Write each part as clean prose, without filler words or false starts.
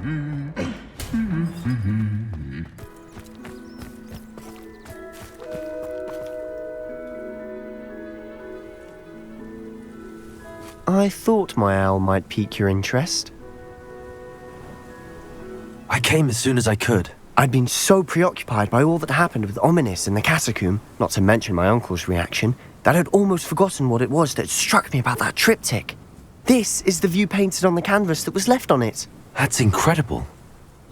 I thought my owl might pique your interest. I came as soon as I could. I'd been so preoccupied by all that happened with Ominous in the catacomb, not to mention my uncle's reaction, that I'd almost forgotten what it was that struck me about that triptych. This is the view painted on the canvas that was left on it. That's incredible.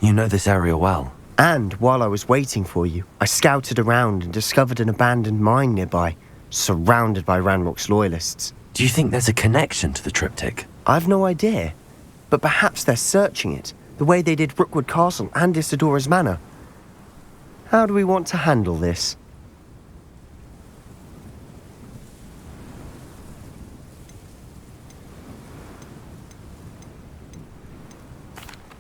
You know this area well. And while I was waiting for you, I scouted around and discovered an abandoned mine nearby, surrounded by Ranrock's loyalists. Do you think there's a connection to the triptych? I've no idea, but perhaps they're searching it, the way they did Rookwood Castle and Isidora's Manor. How do we want to handle this?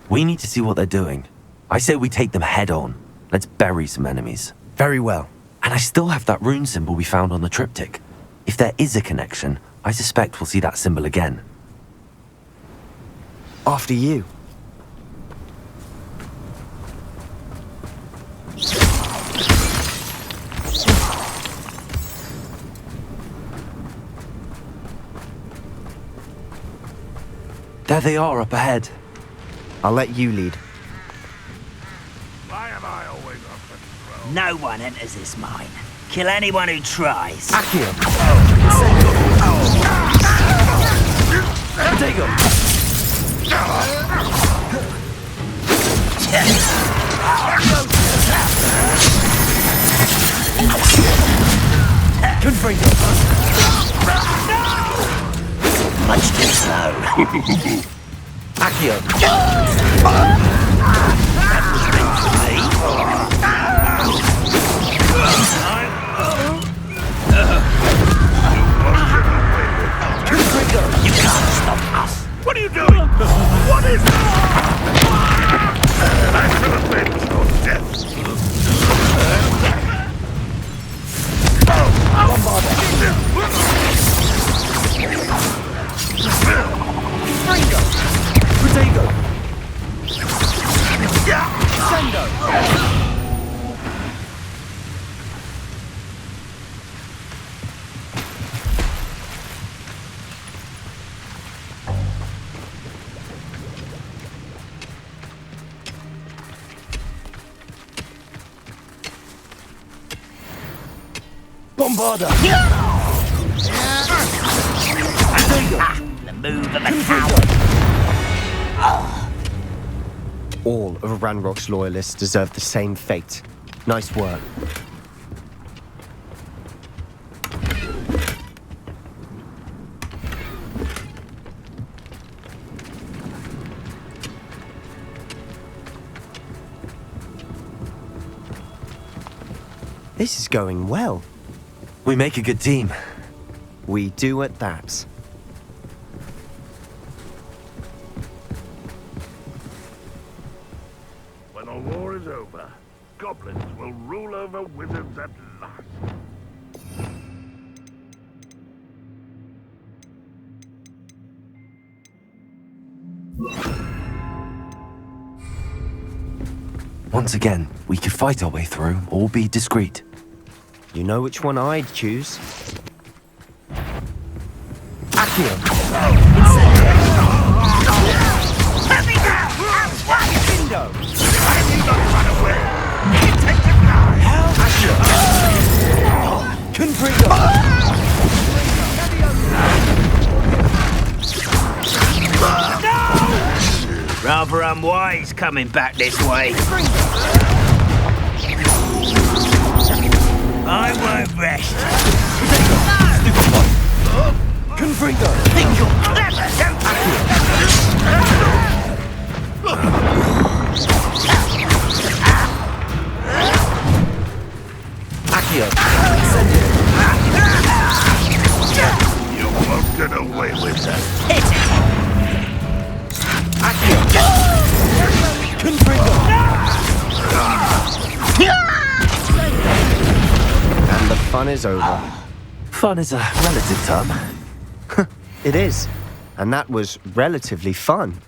We need to see what they're doing. I say we take them head on. Let's bury some enemies. Very well. And I still have that rune symbol we found on the triptych. If there is a connection, I suspect we'll see that symbol again. After you. There they are up ahead. I'll let you lead. Why am I always on patrol? No one enters this mine. Kill anyone who tries. Accio! Take him! Confringo! Much too slow. Accio! That was meant for me. Confringo! You can't stop us. What are you doing? What is this? I should have been so deaf. Confringo! Protego! Sendo! Bombarda! The move of a coward. All of Ranrock's loyalists deserve the same fate. Nice work. This is going well. We make a good team. We do at that. When the war is over, goblins will rule over wizards at last. Once again, we could fight our way through or be discreet. You know which one I'd choose. Accio! Window! Confringo! Rather unwise coming back this way. I won't rest. Confringo! Think you're clever, don't you? Accio! You won't get away with that. Hit it. Accio! Confringo! And the fun is over. Fun is a relative term. It is. And that was relatively fun.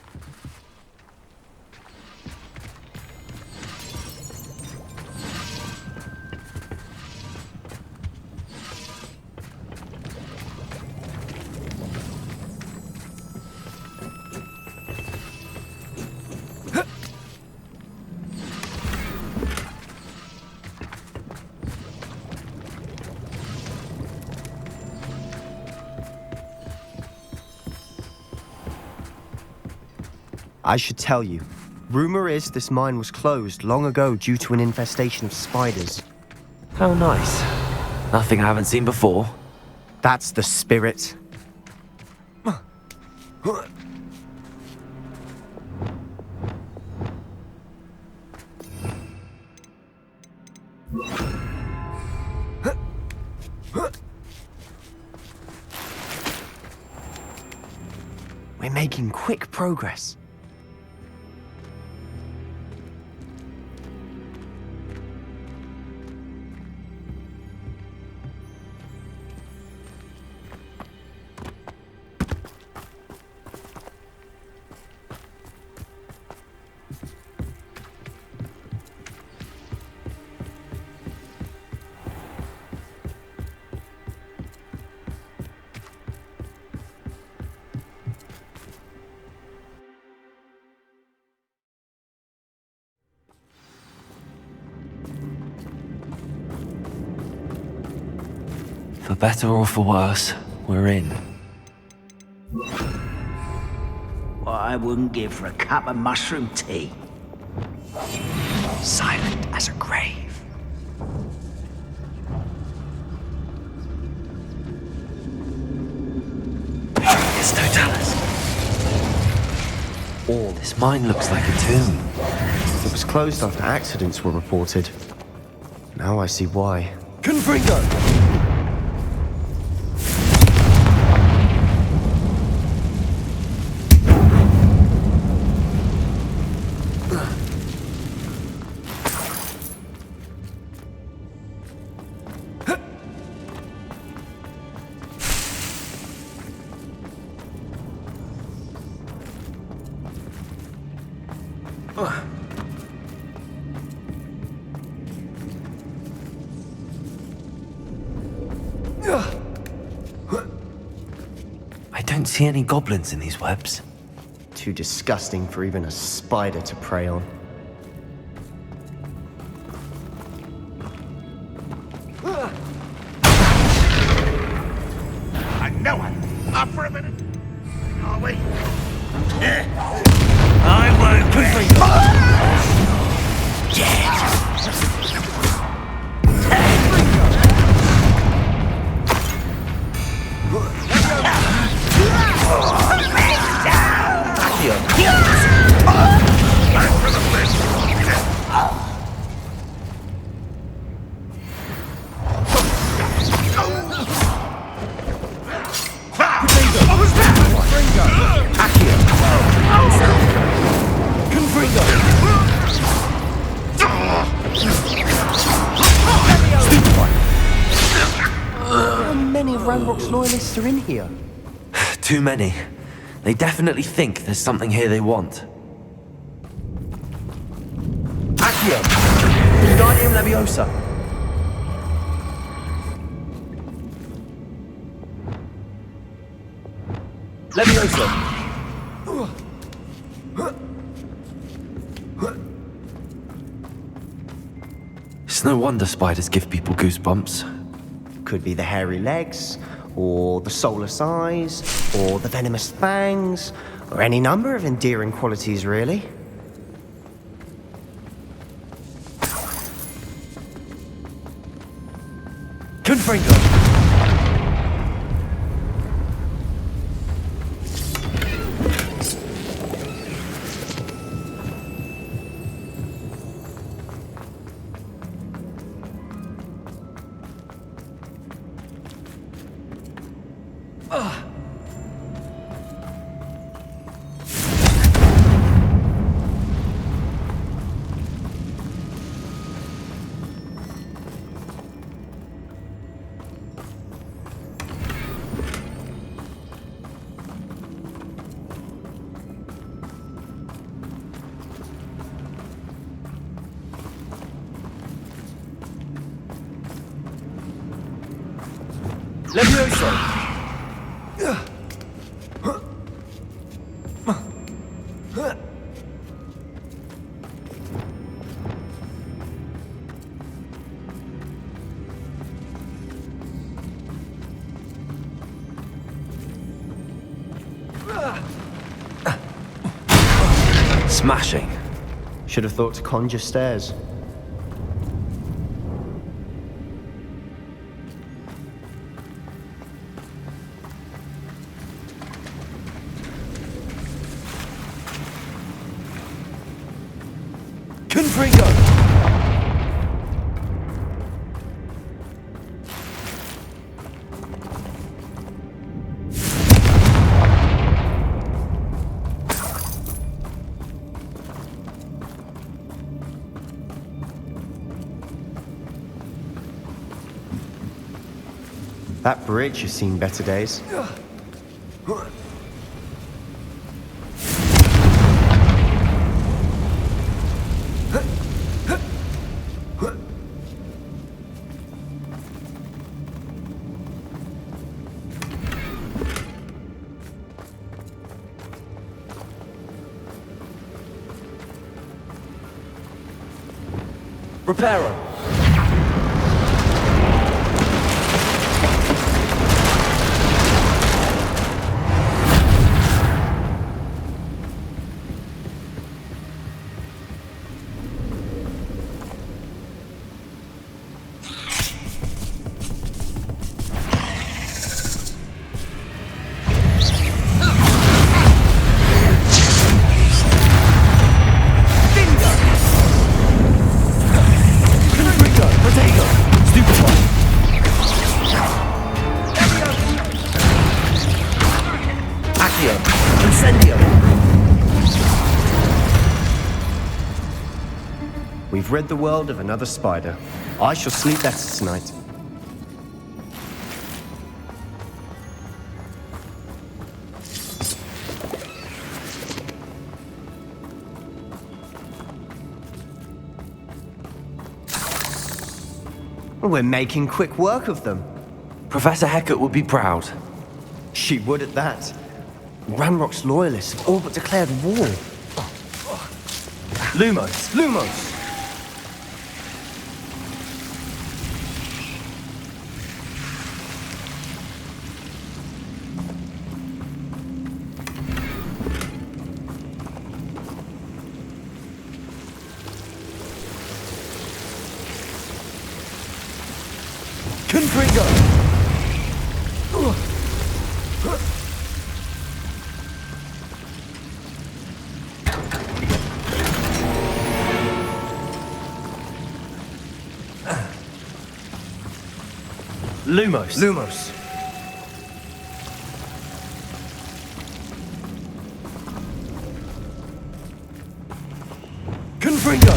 I should tell you. Rumor is this mine was closed long ago due to an infestation of spiders. How nice. Nothing I haven't seen before. That's the spirit. We're making quick progress. For better or for worse, we're in. What I wouldn't give for a cup of mushroom tea. Silent as a grave. It's no tellers. All This mine looks like a tomb. It was closed after accidents were reported. Now I see why. Confringo! I don't see any goblins in these webs. Too disgusting for even a spider to prey on. I know it. Up for a minute. Are we? I won't be. Back for the blitz. How many of Ranrock's loyalists are in here? Too many. They definitely think there's something here they want. Accio! Wingardium Leviosa! Leviosa! It's no wonder spiders give people goosebumps. Could be the hairy legs, or the soulless eyes, or the venomous fangs, or any number of endearing qualities, really. Confringo! Leviosa! Smashing. Should have thought to conjure stairs. Confringo! That bridge has seen better days. Reparo! We've rid the world of another spider. I shall sleep better tonight. We're making quick work of them. Professor Hecat would be proud. She would at that. Ranrock's loyalists have all but declared war. Lumos! Lumos! Confringo! Lumos! Lumos! Confringo!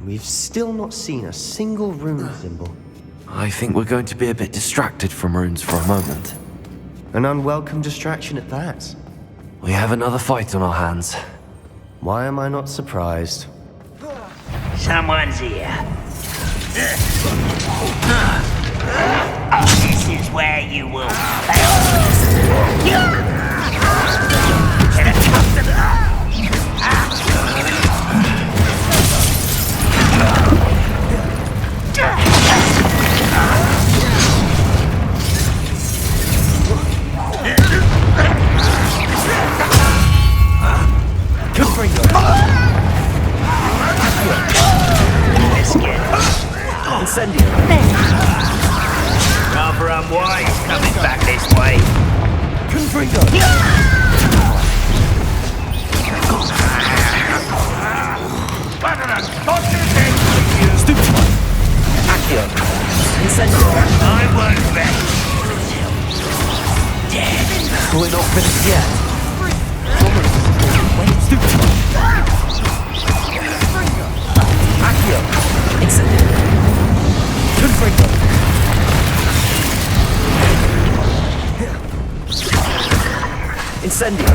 We've still not seen a single rune symbol. I think we're going to be a bit distracted from runes for a moment. An unwelcome distraction at that. We have another fight on our hands. Why am I not surprised? Someone's here. This is where you will fail. Incendio! Rather unwise coming back this way. Confringo! Stupid one! Accio! Incendio! I won't bet. Dead. We're not finished yet. Stupid one! Accio! Incendio! Confringo! Incendio!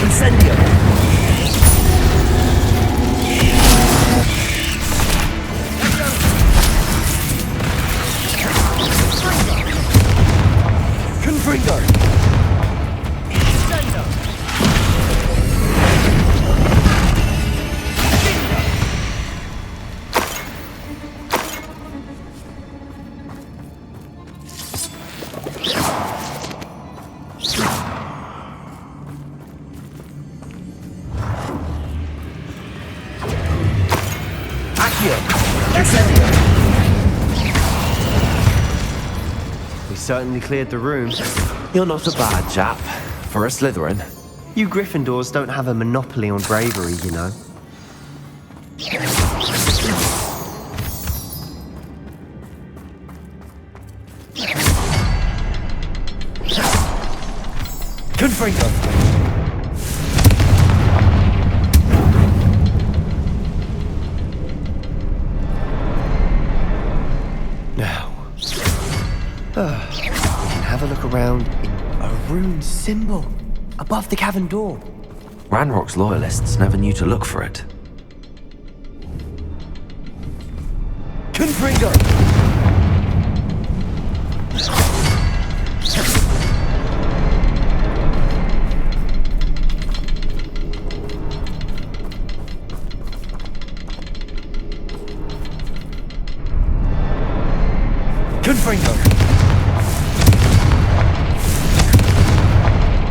Incendio! Confringo! Incendio! We certainly cleared the room. You're not a bad chap. For a Slytherin. You Gryffindors don't have a monopoly on bravery, you know. Confringo! Now, we can have a look around in a rune symbol above the cavern door. Ranrock's loyalists never knew to look for it. Confringo! Confringo!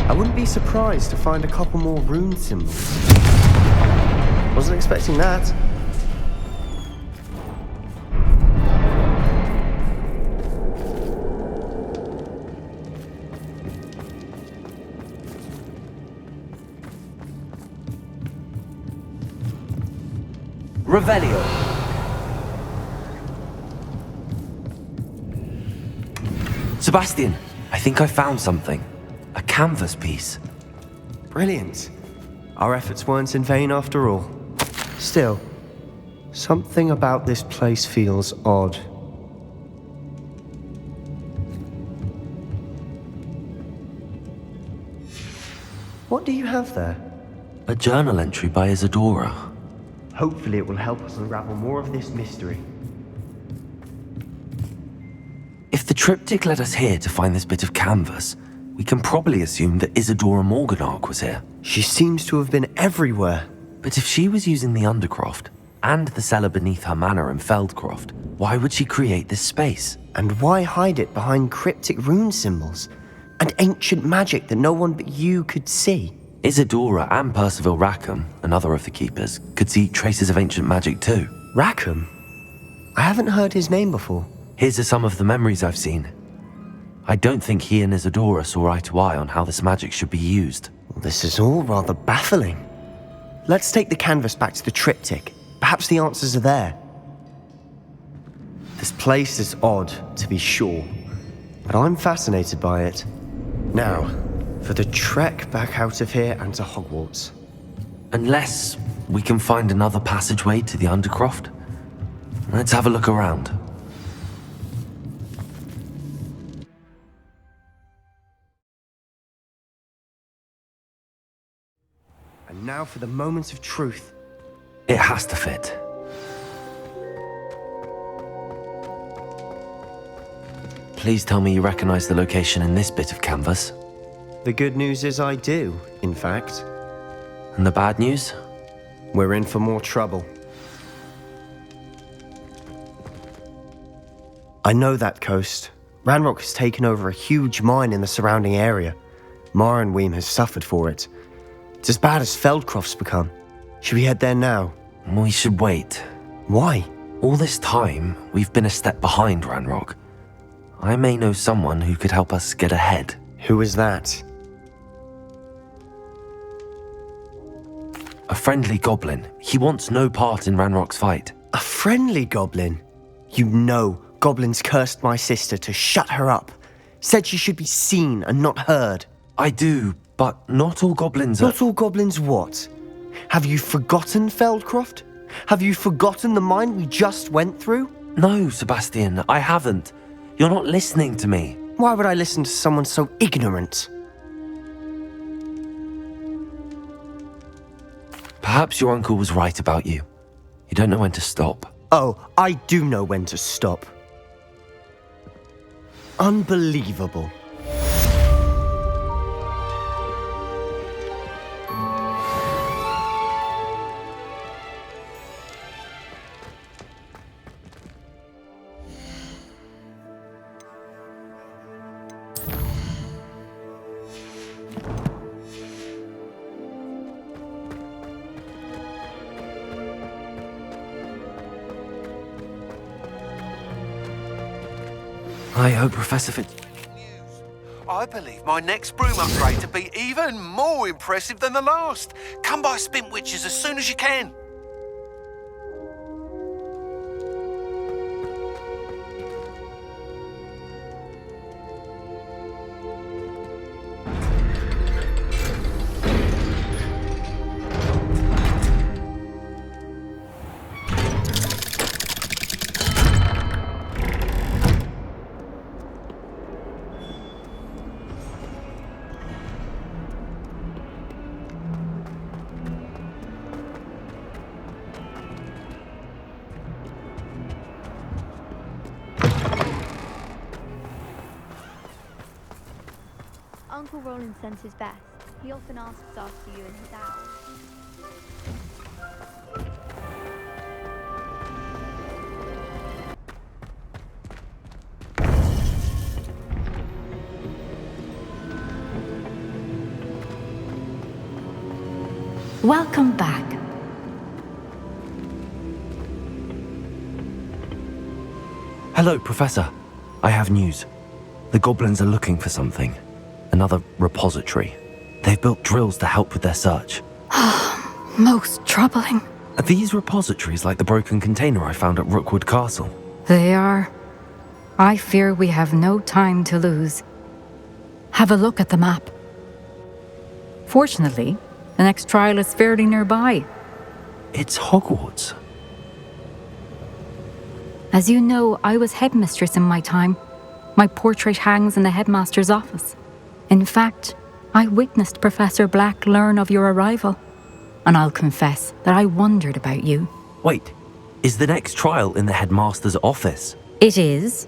I wouldn't be surprised to find a couple more rune symbols. Wasn't expecting that. Revelio. Sebastian, I think I found something. A canvas piece. Brilliant. Our efforts weren't in vain after all. Still, something about this place feels odd. What do you have there? A journal entry by Isadora. Hopefully it will help us unravel more of this mystery. If the triptych led us here to find this bit of canvas, we can probably assume that Isadora Morganark was here. She seems to have been everywhere. But if she was using the Undercroft, and the cellar beneath her manor in Feldcroft, why would she create this space? And why hide it behind cryptic rune symbols? And ancient magic that no one but you could see? Isadora and Percival Rackham, another of the keepers, could see traces of ancient magic too. Rackham? I haven't heard his name before. Here's are some of the memories I've seen. I don't think he and Isadora saw eye to eye on how this magic should be used. This is all rather baffling. Let's take the canvas back to the triptych. Perhaps the answers are there. This place is odd, to be sure, but I'm fascinated by it. Now, for the trek back out of here and to Hogwarts. Unless we can find another passageway to the Undercroft. Let's have a look around. And now for the moments of truth. It has to fit. Please tell me you recognize the location in this bit of canvas. The good news is I do, in fact. And the bad news? We're in for more trouble. I know that coast. Ranrock has taken over a huge mine in the surrounding area. Marrenweem has suffered for it. It's as bad as Feldcroft's become. Should we head there now? We should wait. Why? All this time, we've been a step behind Ranrock. I may know someone who could help us get ahead. Who is that? A friendly goblin. He wants no part in Ranrock's fight. A friendly goblin? You know goblins cursed my sister to shut her up. Said she should be seen and not heard. I do, but not all goblins are... Not all goblins what? Have you forgotten Feldcroft? Have you forgotten the mine we just went through? No, Sebastian, I haven't. You're not listening to me. Why would I listen to someone so ignorant? Perhaps your uncle was right about you. You don't know when to stop. Oh, I do know when to stop. Unbelievable. I hope Professor Fitz... I believe my next broom upgrade to be even more impressive than the last. Come by Spintwitches as soon as you can. Uncle Roland sends his best. He often asks after you and his owl. Welcome back. Hello, Professor. I have news. The goblins are looking for something. Another repository. They've built drills to help with their search. Most troubling. Are these repositories like the broken container I found at Rookwood Castle? They are. I fear we have no time to lose. Have a look at the map. Fortunately, the next trial is fairly nearby. It's Hogwarts. As you know, I was headmistress in my time. My portrait hangs in the headmaster's office. In fact, I witnessed Professor Black learn of your arrival. And I'll confess that I wondered about you. Wait, is the next trial in the headmaster's office? It is.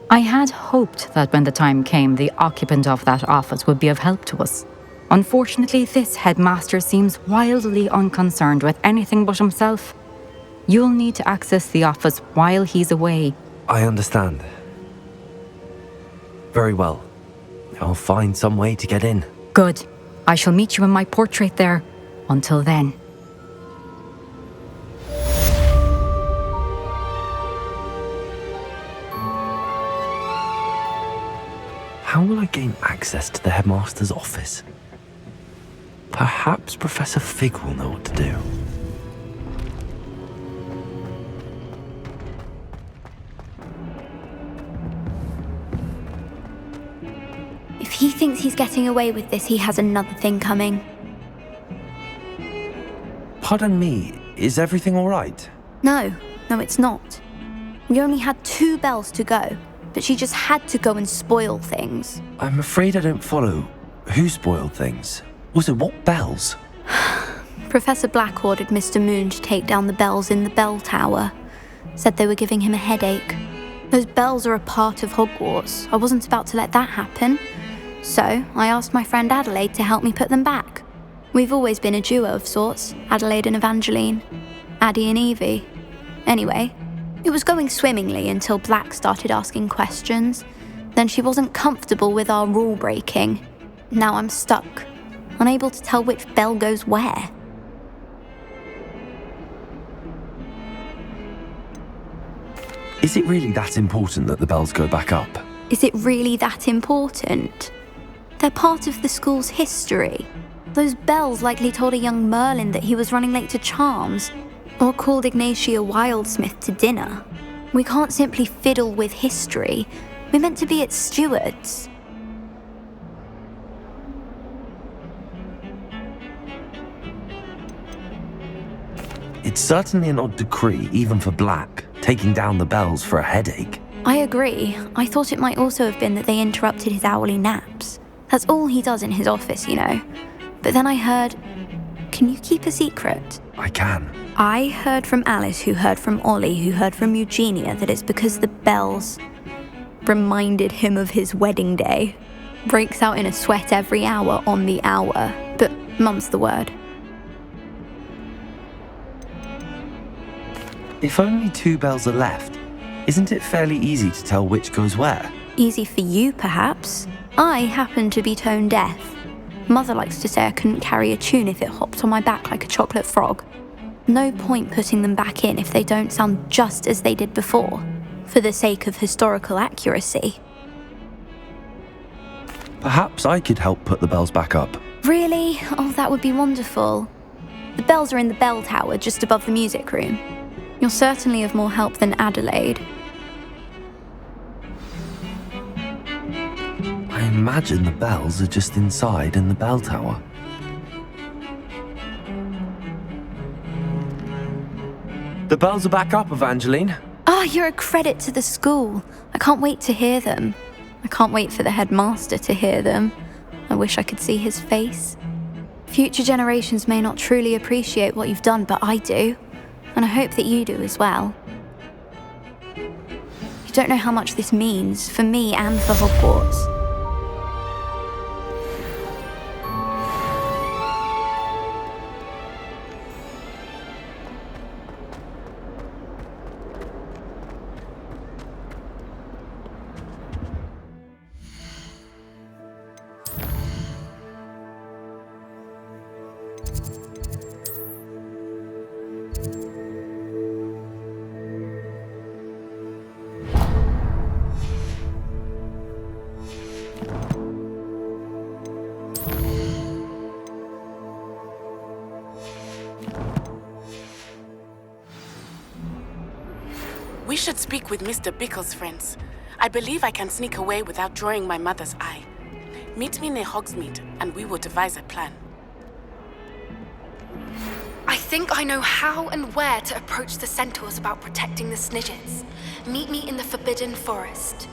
I had hoped that when the time came, the occupant of that office would be of help to us. Unfortunately, this headmaster seems wildly unconcerned with anything but himself. You'll need to access the office while he's away. I understand. Very well. I'll find some way to get in. Good. I shall meet you in my portrait there. Until then. How will I gain access to the headmaster's office? Perhaps Professor Fig will know what to do. If he thinks he's getting away with this, he has another thing coming. Pardon me, is everything all right? No, it's not. We only had 2 bells to go, but she just had to go and spoil things. I'm afraid I don't follow. Who spoiled things? Also, what bells? Professor Black ordered Mr. Moon to take down the bells in the bell tower. Said they were giving him a headache. Those bells are a part of Hogwarts. I wasn't about to let that happen. So I asked my friend Adelaide to help me put them back. We've always been a duo of sorts, Adelaide and Evangeline. Addie and Evie. Anyway, it was going swimmingly until Black started asking questions. Then she wasn't comfortable with our rule breaking. Now I'm stuck, unable to tell which bell goes where. Is it really that important that the bells go back up? Is it really that important? They're part of the school's history. Those bells likely told a young Merlin that he was running late to Charms, or called Ignatia Wildsmith to dinner. We can't simply fiddle with history. We're meant to be its stewards. It's certainly an odd decree, even for Black, taking down the bells for a headache. I agree. I thought it might also have been that they interrupted his hourly naps. That's all he does in his office, you know. But then I heard... Can you keep a secret? I can. I heard from Alice, who heard from Ollie, who heard from Eugenia, that it's because the bells reminded him of his wedding day. Breaks out in a sweat every hour on the hour. But mum's the word. If only 2 bells are left, isn't it fairly easy to tell which goes where? Easy for you, perhaps. I happen to be tone deaf. Mother likes to say I couldn't carry a tune if it hopped on my back like a chocolate frog. No point putting them back in if they don't sound just as they did before, for the sake of historical accuracy. Perhaps I could help put the bells back up. Really? Oh, that would be wonderful. The bells are in the bell tower just above the music room. You're certainly of more help than Adelaide. I imagine the bells are just inside in the bell tower. The bells are back up, Evangeline. Ah, you're a credit to the school. I can't wait to hear them. I can't wait for the headmaster to hear them. I wish I could see his face. Future generations may not truly appreciate what you've done, but I do. And I hope that you do as well. You don't know how much this means for me and for Hogwarts. We should speak with Mr. Bickle's friends. I believe I can sneak away without drawing my mother's eye. Meet me near Hogsmeade, and we will devise a plan. I think I know how and where to approach the centaurs about protecting the Snidgets. Meet me in the Forbidden Forest.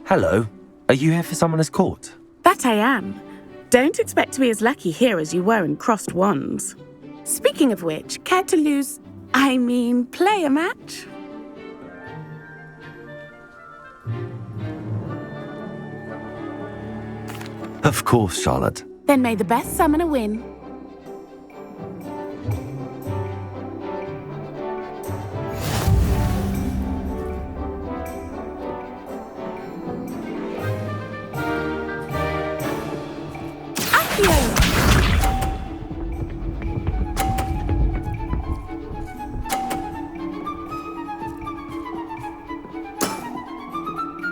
Hello. Are you here for Summoner's Court? That I am. Don't expect to be as lucky here as you were in Crossed Wands. Speaking of which, care to play a match? Of course, Charlotte. Then may the best summoner win.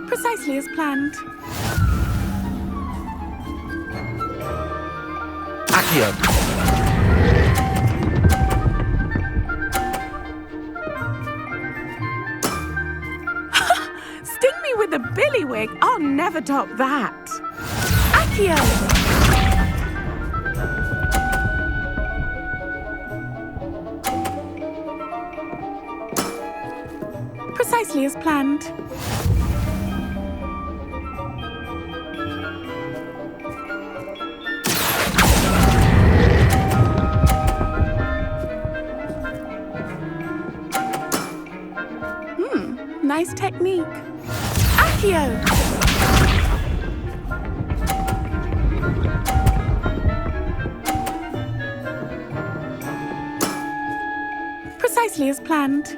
Precisely as planned. Accio! Sting me with a billywig. I'll never top that. Accio! Precisely as planned. Nice technique. Accio! Precisely as planned.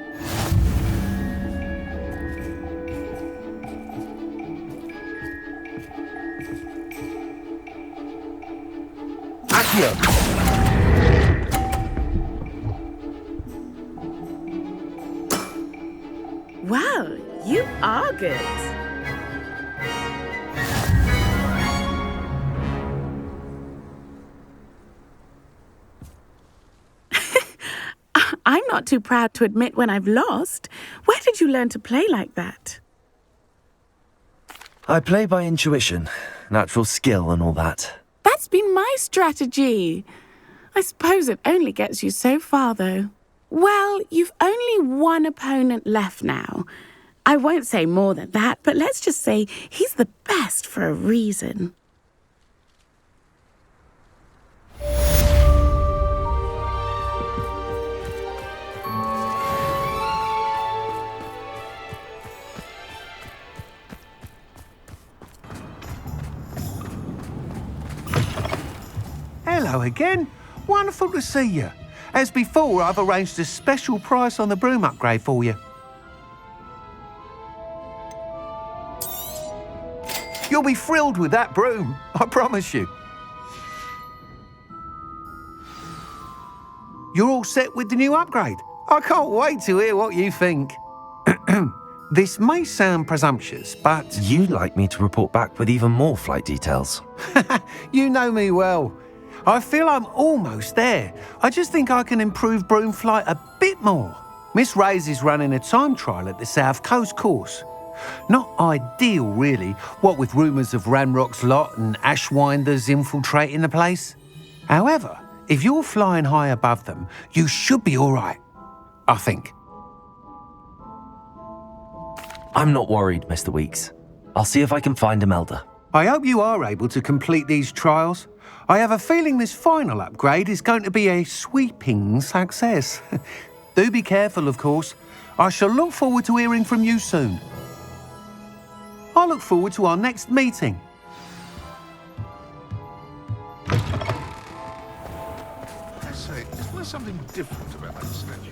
Accio! Well, you are good. too proud to admit when I've lost. Where did you learn to play like that? I play by intuition, natural skill and all that. That's been my strategy. I suppose it only gets you so far, though. Well, you've only one opponent left now. I won't say more than that, but let's just say he's the best for a reason. Hello again. Wonderful to see you. As before, I've arranged a special price on the broom upgrade for you. You'll be thrilled with that broom, I promise you. You're all set with the new upgrade. I can't wait to hear what you think. This may sound presumptuous, but... You'd like me to report back with even more flight details. You know me well. I feel I'm almost there. I just think I can improve broom flight a bit more. Miss Ray's is running a time trial at the South Coast course. Not ideal, really, what with rumours of Ranrock's lot and Ashwinders infiltrating the place. However, if you're flying high above them, you should be all right, I think. I'm not worried, Mr. Weeks. I'll see if I can find Imelda. I hope you are able to complete these trials. I have a feeling this final upgrade is going to be a sweeping success. Do be careful, of course. I shall look forward to hearing from you soon. I look forward to our next meeting. I say, isn't there something different about that statue?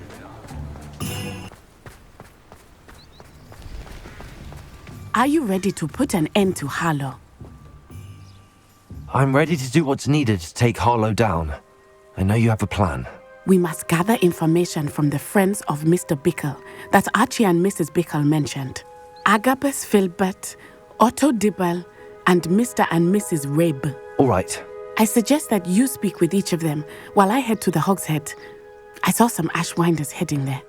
Are you ready to put an end to Harlow? I'm ready to do what's needed to take Harlow down. I know you have a plan. We must gather information from the friends of Mr. Bickle that Archie and Mrs. Bickle mentioned. Agabus Filbert, Otto Dibble, and Mr. and Mrs. Rabe. All right. I suggest that you speak with each of them while I head to the Hogshead. I saw some Ashwinders heading there.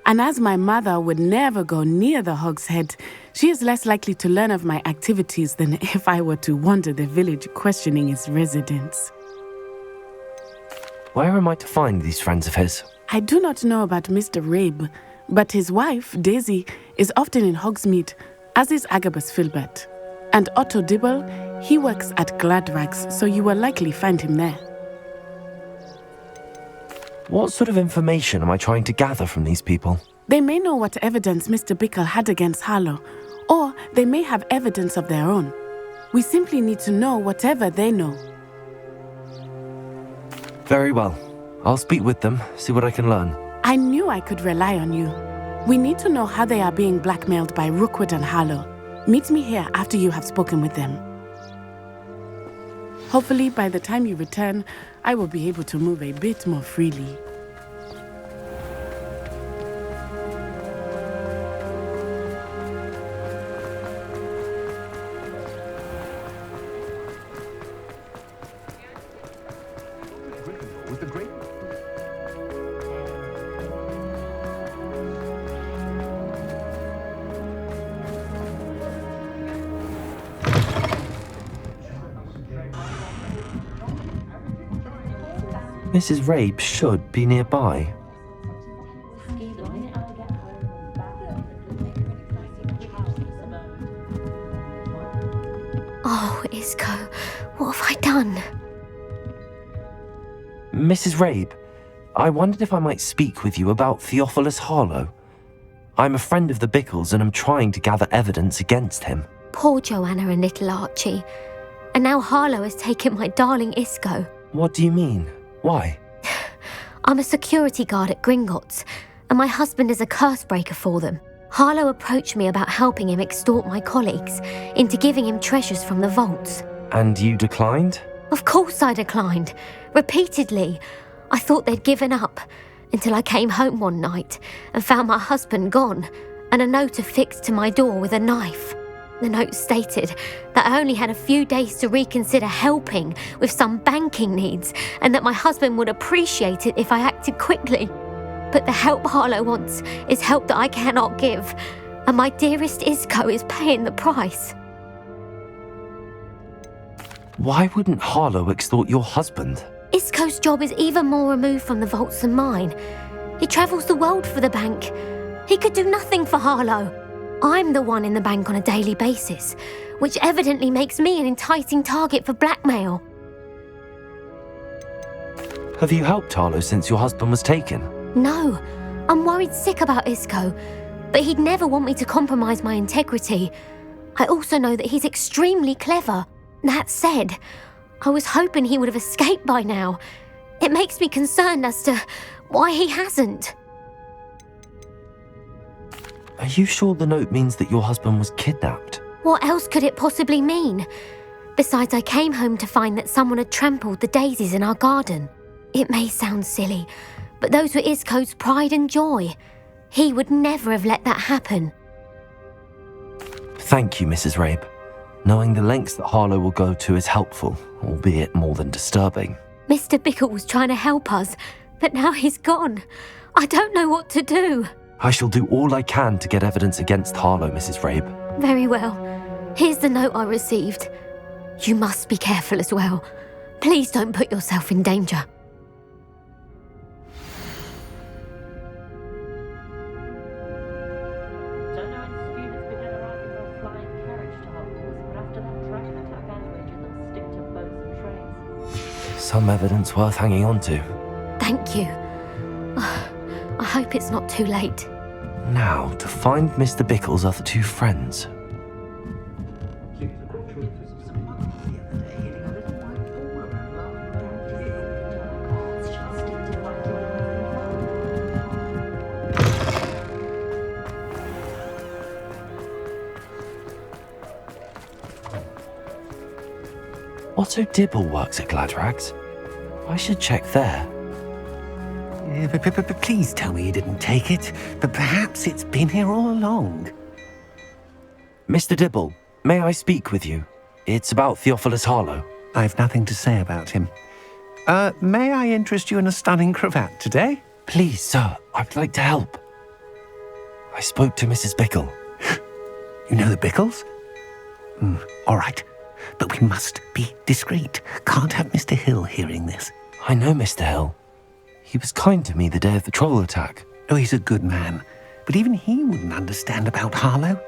And as my mother would never go near the Hogshead, she is less likely to learn of my activities than if I were to wander the village questioning its residents. Where am I to find these friends of his? I do not know about Mr. Rabe, but his wife, Daisy, is often in Hogsmeade, as is Agabus Filbert. And Otto Dibble, he works at Gladrags, so you will likely find him there. What sort of information am I trying to gather from these people? They may know what evidence Mr. Bickle had against Harlow, or they may have evidence of their own. We simply need to know whatever they know. Very well. I'll speak with them, see what I can learn. I knew I could rely on you. We need to know how they are being blackmailed by Rookwood and Harlow. Meet me here after you have spoken with them. Hopefully, by the time you return, I will be able to move a bit more freely. Mrs. Rabe should be nearby. Oh, Isco, what have I done? Mrs. Rabe, I wondered if I might speak with you about Theophilus Harlow. I'm a friend of the Bickles and I'm trying to gather evidence against him. Poor Joanna and little Archie. And now Harlow has taken my darling Isco. What do you mean? Why? I'm a security guard at Gringotts, and my husband is a curse breaker for them. Harlow approached me about helping him extort my colleagues into giving him treasures from the vaults. And you declined? Of course I declined. Repeatedly. I thought they'd given up, until I came home one night and found my husband gone, and a note affixed to my door with a knife. The note stated that I only had a few days to reconsider helping with some banking needs, and that my husband would appreciate it if I acted quickly. But the help Harlow wants is help that I cannot give. And my dearest Isco is paying the price. Why wouldn't Harlow extort your husband? Isco's job is even more removed from the vaults than mine. He travels the world for the bank. He could do nothing for Harlow. I'm the one in the bank on a daily basis, which evidently makes me an enticing target for blackmail. Have you helped Harlow since your husband was taken? No, I'm worried sick about Isco, but he'd never want me to compromise my integrity. I also know that he's extremely clever. That said, I was hoping he would have escaped by now. It makes me concerned as to why he hasn't. Are you sure the note means that your husband was kidnapped? What else could it possibly mean? Besides, I came home to find that someone had trampled the daisies in our garden. It may sound silly, but those were Isco's pride and joy. He would never have let that happen. Thank you, Mrs. Rabe. Knowing the lengths that Harlow will go to is helpful, albeit more than disturbing. Mr. Bickle was trying to help us, but now he's gone. I don't know what to do. I shall do all I can to get evidence against Harlow, Mrs. Rabe. Very well. Here's the note I received. You must be careful as well. Please don't put yourself in danger. Some evidence worth hanging on to. Thank you. I hope it's not too late. Now, to find Mr. Bickle's other two friends. Otto Dibble works at Gladrags. I should check there. Please tell me you didn't take it, but perhaps it's been here all along. Mr. Dibble, may I speak with you? It's about Theophilus Harlow. I've nothing to say about him. May I interest you in a stunning cravat today? Please, sir, I'd like to help. I spoke to Mrs. Bickle. You know the Bickles? All right, but we must be discreet. Can't have Mr. Hill hearing this. I know Mr. Hill. He was kind to me the day of the troll attack. Oh, he's a good man, but even he wouldn't understand about Harlow.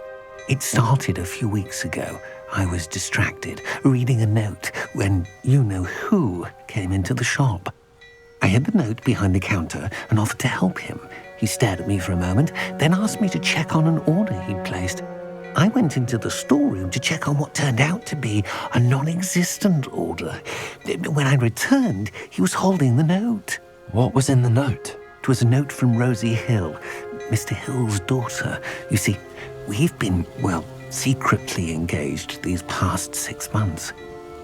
It started a few weeks ago. I was distracted, reading a note, when you-know-who came into the shop. I hid the note behind the counter and offered to help him. He stared at me for a moment, then asked me to check on an order he'd placed. I went into the storeroom to check on what turned out to be a non-existent order. When I returned, he was holding the note. What was in the note? It was a note from Rosie Hill, Mr. Hill's daughter. You see, we've been, secretly engaged these past 6 months.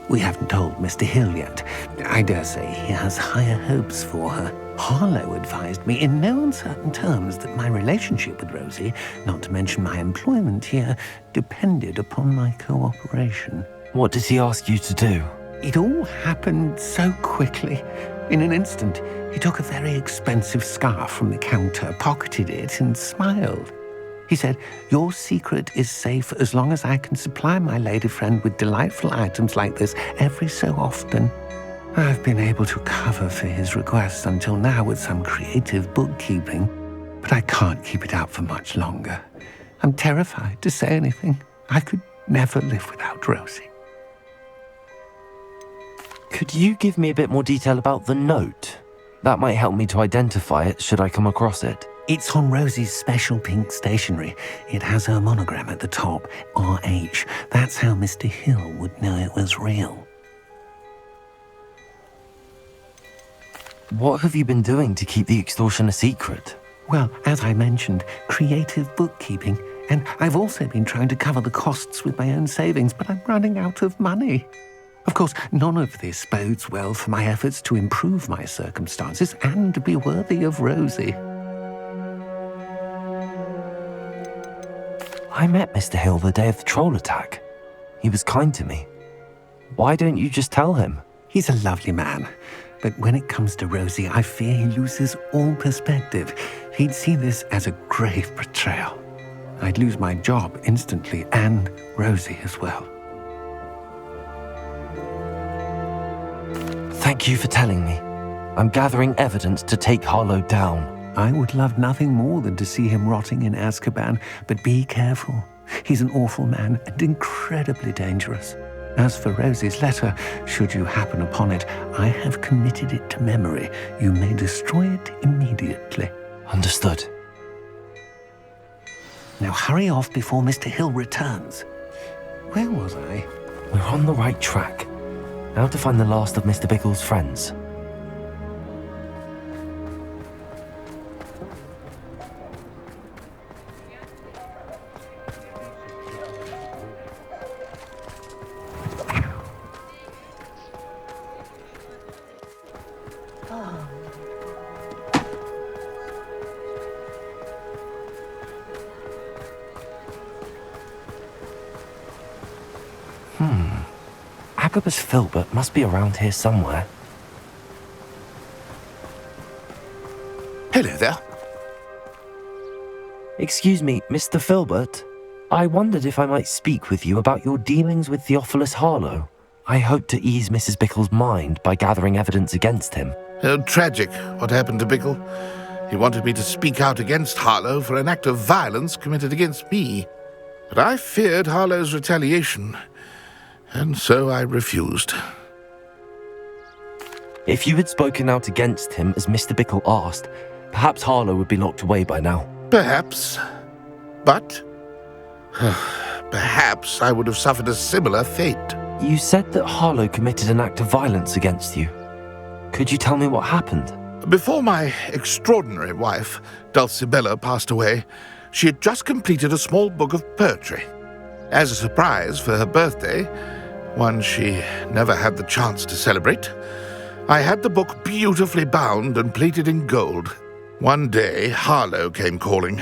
We haven't told Mr. Hill yet. I dare say he has higher hopes for her. Harlow advised me in no uncertain terms that my relationship with Rosie, not to mention my employment here, depended upon my cooperation. What does he ask you to do? It all happened so quickly. In an instant, he took a very expensive scarf from the counter, pocketed it, and smiled. He said, "Your secret is safe as long as I can supply my lady friend with delightful items like this every so often." I've been able to cover for his requests until now with some creative bookkeeping, but I can't keep it out for much longer. I'm terrified to say anything. I could never live without Rosie. Could you give me a bit more detail about the note? That might help me to identify it should I come across it. It's on Rosie's special pink stationery. It has her monogram at the top, RH. That's how Mr. Hill would know it was real. What have you been doing to keep the extortion a secret? Well, as I mentioned, creative bookkeeping. And I've also been trying to cover the costs with my own savings, but I'm running out of money. Of course, none of this bodes well for my efforts to improve my circumstances and to be worthy of Rosie. I met Mr. Hill the day of the troll attack. He was kind to me. Why don't you just tell him? He's a lovely man. But when it comes to Rosie, I fear he loses all perspective. He'd see this as a grave betrayal. I'd lose my job instantly, and Rosie as well. Thank you for telling me. I'm gathering evidence to take Harlow down. I would love nothing more than to see him rotting in Azkaban, but be careful. He's an awful man and incredibly dangerous. As for Rosie's letter, should you happen upon it, I have committed it to memory. You may destroy it immediately. Understood. Now hurry off before Mr. Hill returns. Where was I? We're on the right track. Now to find the last of Mr. Bickle's friends. Agabus Filbert must be around here somewhere. Hello there. Excuse me, Mr. Filbert. I wondered if I might speak with you about your dealings with Theophilus Harlow. I hope to ease Mrs. Bickle's mind by gathering evidence against him. Oh, tragic what happened to Bickle. He wanted me to speak out against Harlow for an act of violence committed against me. But I feared Harlow's retaliation, and so I refused. If you had spoken out against him as Mr. Bickle asked, perhaps Harlow would be locked away by now. Perhaps. But perhaps I would have suffered a similar fate. You said that Harlow committed an act of violence against you. Could you tell me what happened? Before my extraordinary wife, Dulcibella, passed away, she had just completed a small book of poetry. As a surprise for her birthday, one she never had the chance to celebrate, I had the book beautifully bound and plated in gold. One day, Harlow came calling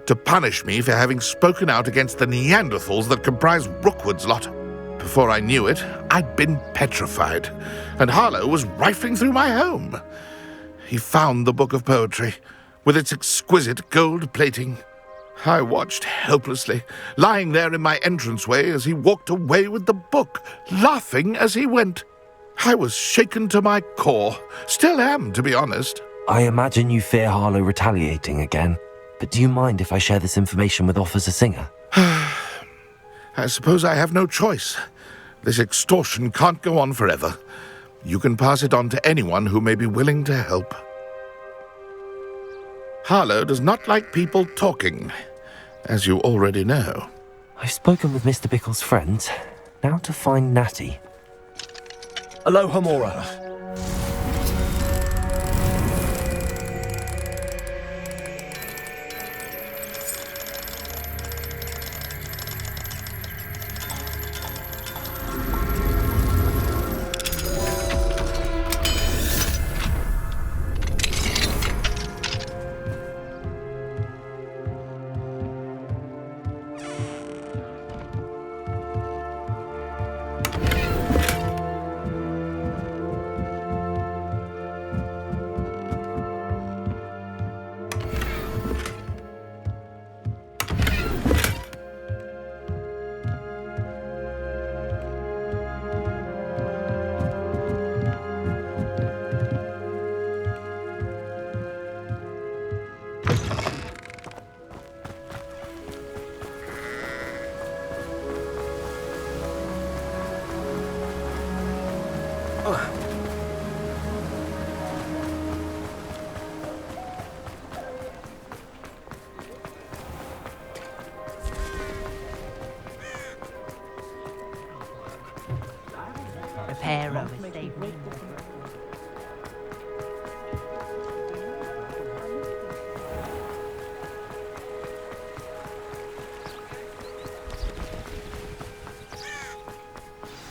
to punish me for having spoken out against the Neanderthals that comprise Rookwood's lot. Before I knew it, I'd been petrified, and Harlow was rifling through my home. He found the book of poetry, with its exquisite gold plating. I watched helplessly, lying there in my entranceway as he walked away with the book, laughing as he went. I was shaken to my core. Still am, to be honest. I imagine you fear Harlow retaliating again, but do you mind if I share this information with Officer Singer? I suppose I have no choice. This extortion can't go on forever. You can pass it on to anyone who may be willing to help. Harlow does not like people talking, as you already know. I've spoken with Mr. Bickle's friends. Now to find Natty. Aloha Mora.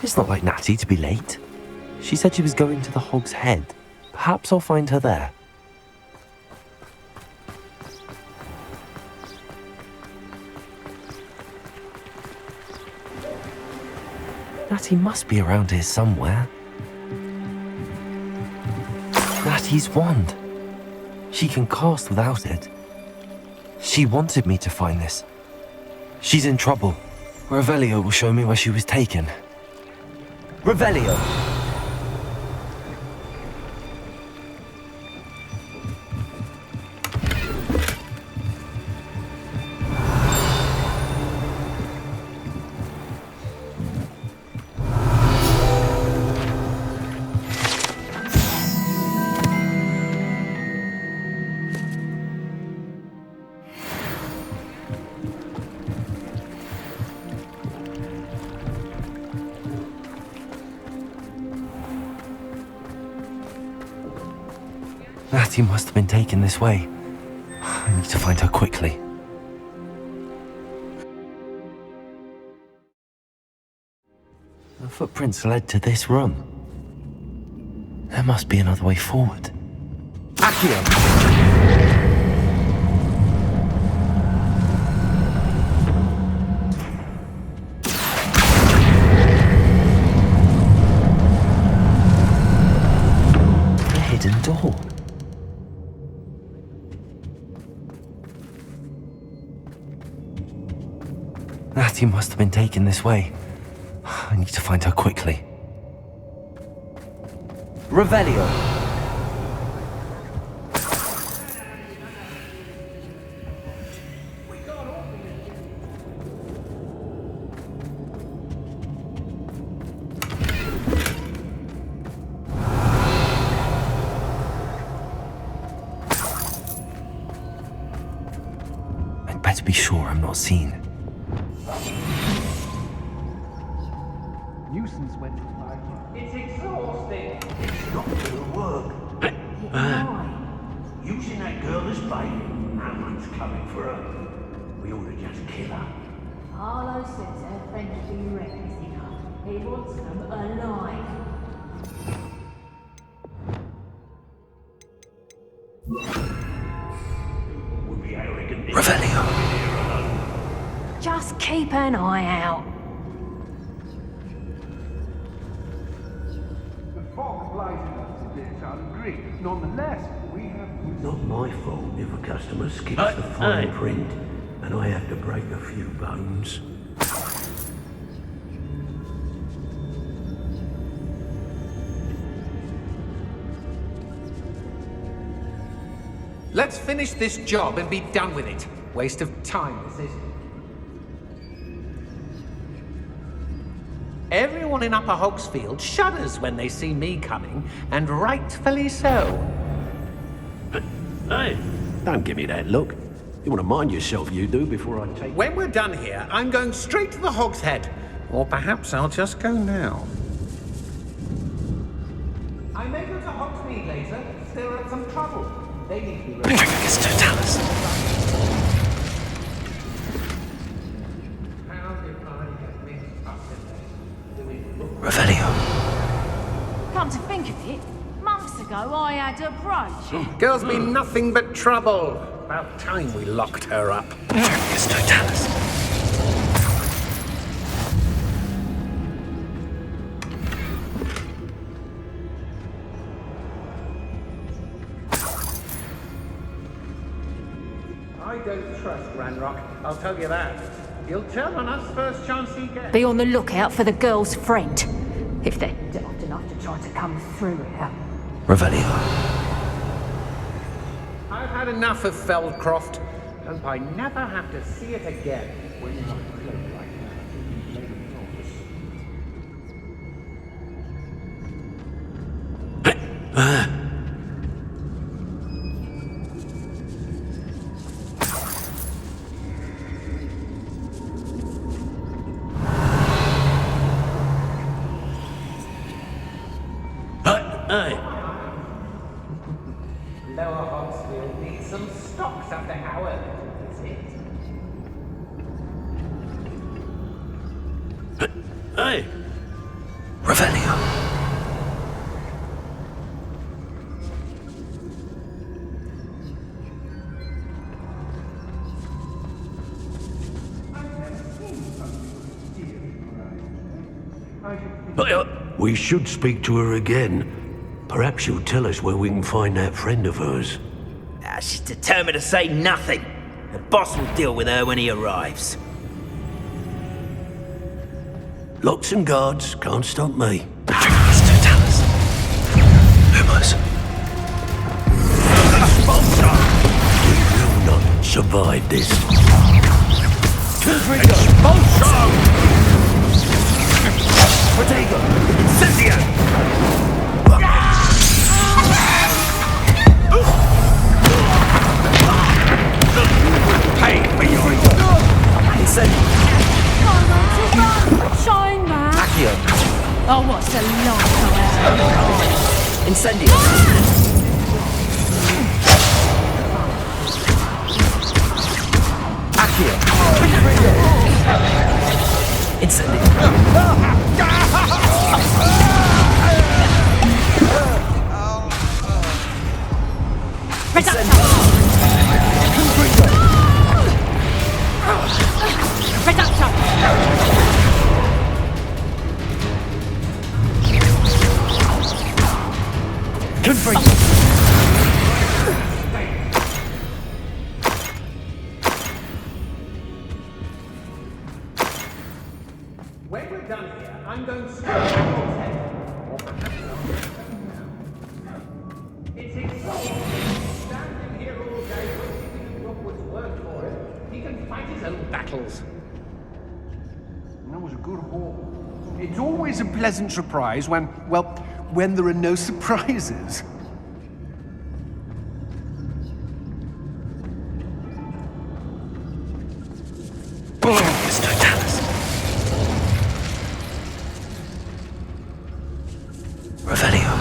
It's not like Natty to be late. She said she was going to the Hogshead. Perhaps I'll find her there. Natty must be around here somewhere. Betty's wand. She can cast without it. She wanted me to find this. She's in trouble. Revelio will show me where she was taken. Revelio! Natty must have been taken this way. I need to find her quickly. The footprints led to this room. There must be another way forward. Accio! A hidden door. Natty must have been taken this way. I need to find her quickly. Revelio! I'd better be sure I'm not seen. Nuisance went to It's exhausting. It's not gonna work. Using that girl as bait. No one's coming for her. We ought to just kill her. Harlow says her friend will be reckless enough. He wants them alive. Would be arrogant. Revelio! Just keep an eye out. The fog blazing up to this, I agree. Nonetheless, we have... Not my fault if a customer skips the fine print and I have to break a few bones. Let's finish this job and be done with it. Waste of time, this is. Everyone in Upper Hogsfield shudders when they see me coming, and rightfully so. Hey, don't give me that look. You want to mind yourself, you do, before I take... When we're done here, I'm going straight to the Hog's Head. Or perhaps I'll just go now. I may go to Hogsmeade later. They're at some trouble. They need to be ready. Revelio. Come to think of it, months ago I had a brooch. Girls mean nothing but trouble. About time we locked her up. I don't trust Ranrock, I'll tell you that. He'll turn on us first chance he gets. Be on the lookout for the girl's friend. If they're daft enough to try to come through here. Revelio. I've had enough of Feldcroft. Hope I never have to see it again. When you want to play like that. Lower Hogsfield needs some stocks after our visit. Hey! Revelio. We should speak to her again. Perhaps you'll tell us where we can find that friend of hers. She's determined to say nothing. The boss will deal with her when he arrives. Locks and guards can't stop me. Patriots to tell us. Lumos. We will not survive this. Expulsion! Protego! Incendio! Pay for your Incendio! Shine, man! Accio! Oh, what's a long Incendio! Accio! When we're done here, I'm going straight to Hog's Head. Or perhaps not. It's exhausting. Standing here all day waiting for Hogwarts work for it. He can fight his own battles. That was a good haul. It's always a pleasant surprise when, well, when there are no surprises. There's no Dallas. Revelio.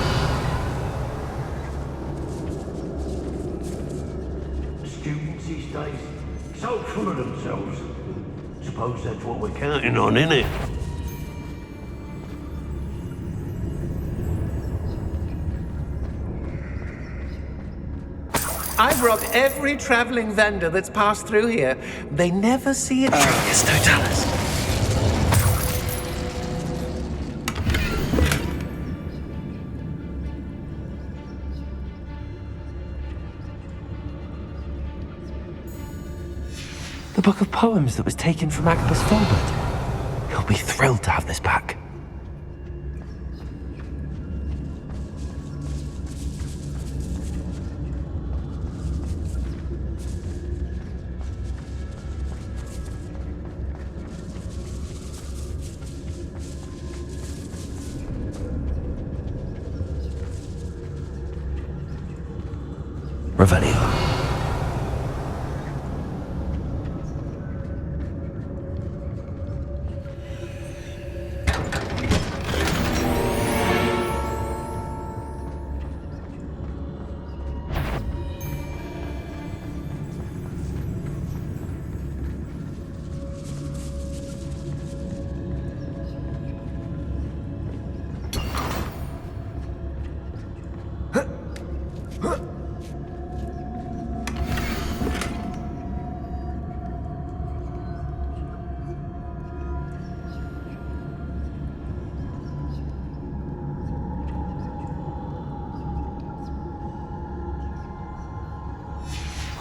Students these days, so full of themselves. Suppose that's what we're counting on, innit? I've robbed every traveling vendor that's passed through here. They never see it. There's no Dallas. The book of poems that was taken from Agabus Fulbert. He'll be thrilled to have this back. Revelio.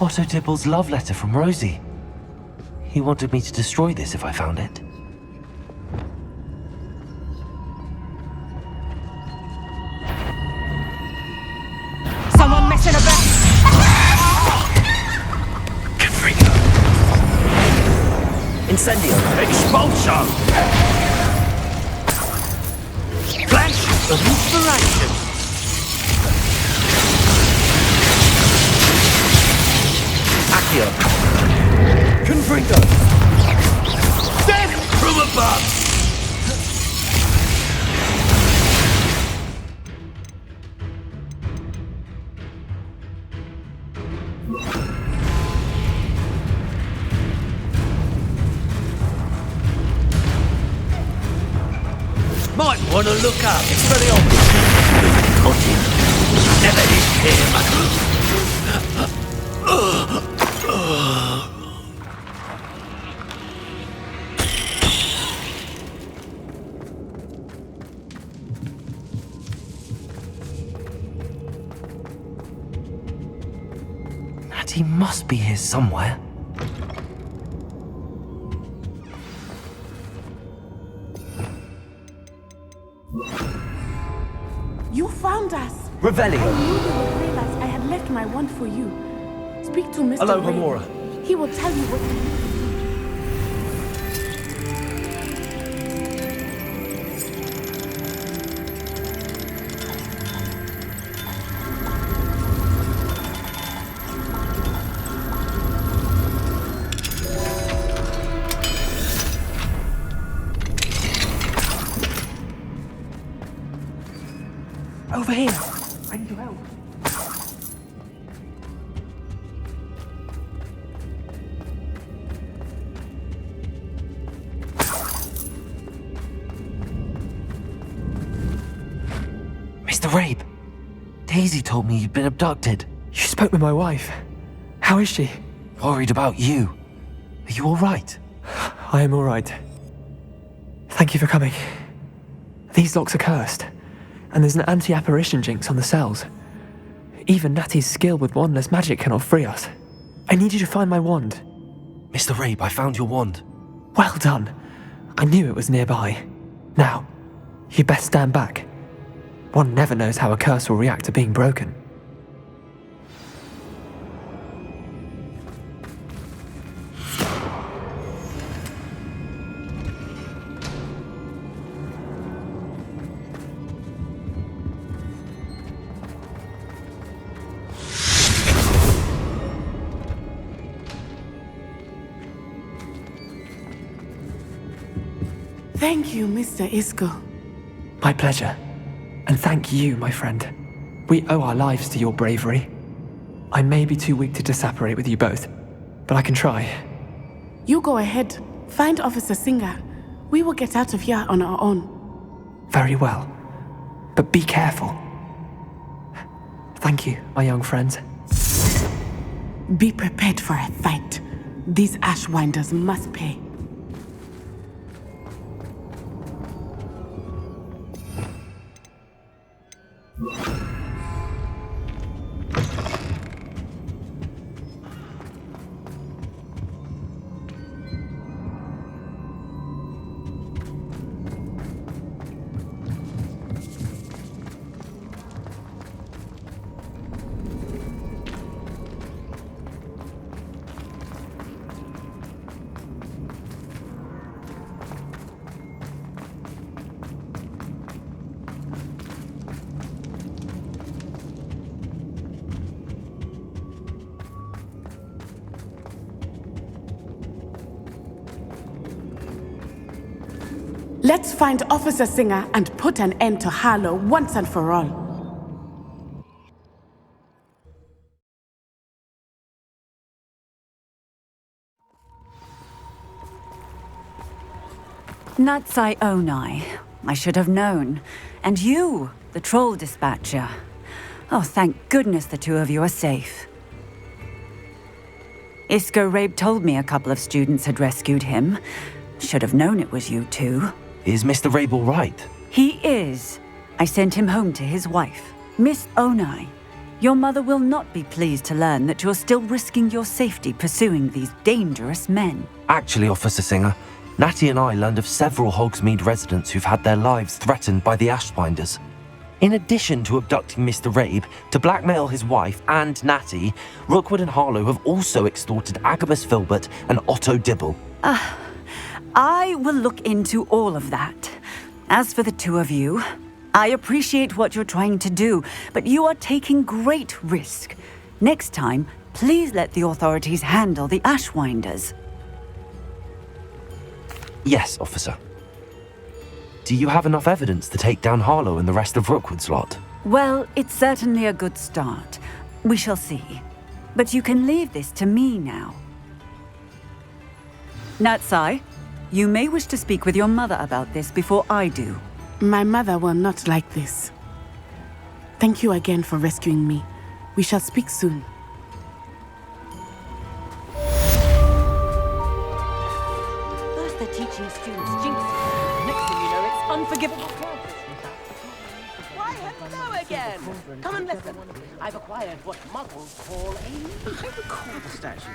Otto Dibble's love letter from Rosie. He wanted me to destroy this if I found it. Someone messing about! Confringo! Incendio! Expulsion! Flash of inspiration! Accio! Confringo! Death from above! Might want to look up. It's very obvious. Never hit him. must be here somewhere. You found us! Revelio! I knew you would realize I had left my wand for you. Speak to Mr. Hello, Ray. Homora. He will tell you what... Over here! I need your help. Mr. Rabe, Daisy told me you'd been abducted. You spoke with my wife. How is she? Worried about you. Are you all right? I am all right. Thank you for coming. These locks are cursed, and there's an anti-apparition jinx on the cells. Even Natty's skill with wandless magic cannot free us. I need you to find my wand. Mr. Rabe, I found your wand. Well done. I knew it was nearby. Now, you best stand back. One never knows how a curse will react to being broken. Thank you, Mr. Isco. My pleasure. And thank you, my friend. We owe our lives to your bravery. I may be too weak to disapparate with you both, but I can try. You go ahead. Find Officer Singer. We will get out of here on our own. Very well. But be careful. Thank you, my young friends. Be prepared for a fight. These Ashwinders must pay. Let's find Officer Singer and put an end to Harlow once and for all. Natsai Onai. I should have known. And you, the troll dispatcher. Oh, thank goodness the two of you are safe. Isco Rabe told me a couple of students had rescued him. Should have known it was you two. Is Mr. Rabe all right? He is. I sent him home to his wife, Miss Onai. Your mother will not be pleased to learn that you're still risking your safety pursuing these dangerous men. Actually, Officer Singer, Natty and I learned of several Hogsmeade residents who've had their lives threatened by the Ashwinders. In addition to abducting Mr. Rabe to blackmail his wife and Natty, Rookwood and Harlow have also extorted Agabus Filbert and Otto Dibble. I will look into all of that. As for the two of you, I appreciate what you're trying to do, but you are taking great risk. Next time, please let the authorities handle the Ashwinders. Yes, officer. Do you have enough evidence to take down Harlow and the rest of Rookwood's lot? Well, it's certainly a good start. We shall see. But you can leave this to me now. Natsai, you may wish to speak with your mother about this before I do. My mother will not like this. Thank you again for rescuing me. We shall speak soon. First they're teaching students jinxes. Next thing you know, it's unforgivable. Why, hello again. Come and listen. I've acquired what muggles call a... I recall the statue.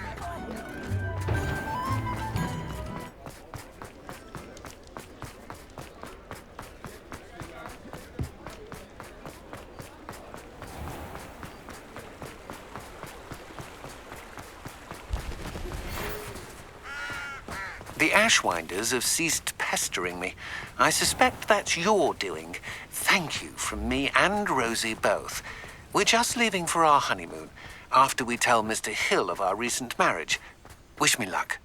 The Ashwinders have ceased pestering me. I suspect that's your doing. Thank you from me and Rosie both. We're just leaving for our honeymoon, after we tell Mr. Hill of our recent marriage. Wish me luck.